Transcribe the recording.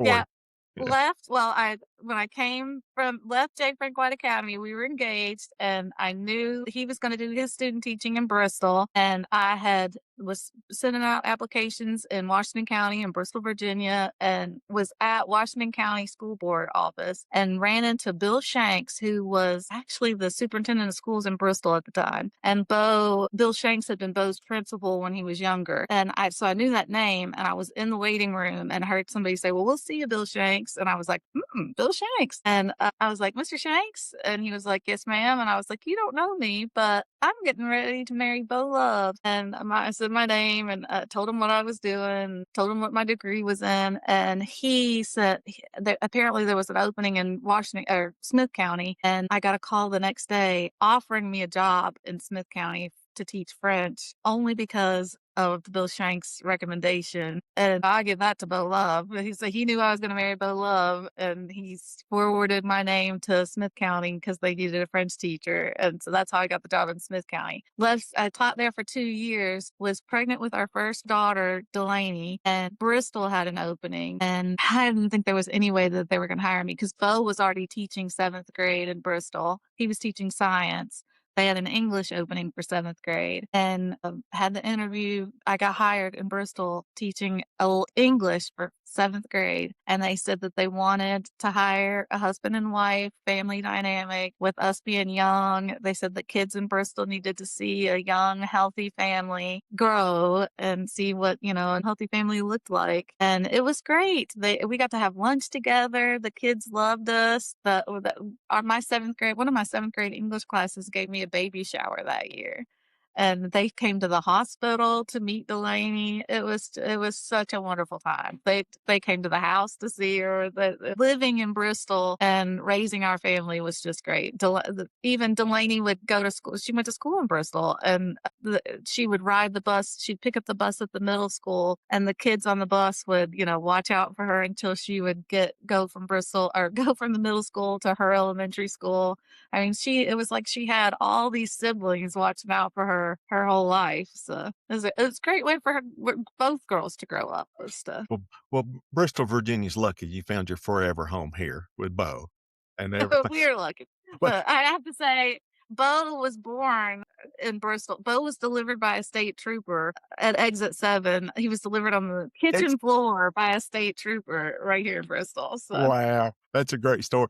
Yeah. Or yeah. When I came from left Jake Frank White Academy, we were engaged, and I knew he was gonna do his student teaching in Bristol, and was sending out applications in Washington County and Bristol, Virginia, and was at Washington County School Board office and ran into Bill Shanks, who was actually the superintendent of schools in Bristol at the time. And Bill Shanks had been Bo's principal when he was younger. So I knew that name, and I was in the waiting room and heard somebody say, "Well, we'll see you, Bill Shanks." And I was like, Bill Shanks. And I was like, "Mr. Shanks?" And he was like, "Yes, ma'am." And I was like, "You don't know me, but I'm getting ready to marry Bo Love." And I said my name and told him what I was doing, told him what my degree was in. And he said, apparently there was an opening in Washington or Smith County. And I got a call the next day offering me a job in Smith County to teach French only because of Bill Shanks' recommendation. And I give that to Bo Love. He said he knew I was going to marry Bo Love, and he's forwarded my name to Smith County because they needed a French teacher. And so that's how I got the job in Smith County. I taught there for 2 years, was pregnant with our first daughter, Delaney, and Bristol had an opening. And I didn't think there was any way that they were going to hire me because Bo was already teaching seventh grade in Bristol. He was teaching science. They had an English opening for seventh grade and had the interview. I got hired in Bristol teaching English for seventh grade. And they said that they wanted to hire a husband and wife, family dynamic with us being young. They said that kids in Bristol needed to see a young, healthy family grow and see what, a healthy family looked like. And it was great. We got to have lunch together. The kids loved us. One of my seventh grade English classes gave me a baby shower that year. And they came to the hospital to meet Delaney. It was such a wonderful time. They came to the house to see her. Living in Bristol and raising our family was just great. Even Delaney would go to school. She went to school in Bristol, and she would ride the bus. She'd pick up the bus at the middle school, and the kids on the bus would, watch out for her until she would go from Bristol or go from the middle school to her elementary school. I mean, it was like she had all these siblings watching out for her whole life. So it was a great way for both girls to grow up and stuff. Well, well, Bristol, Virginia's lucky you found your forever home here with Bo and everything. We're lucky. Well, I have to say, Bo was born in Bristol. Bo was delivered by a state trooper at exit 7. He was delivered on the it's kitchen floor by a state trooper right here in Bristol. So wow, that's a great story.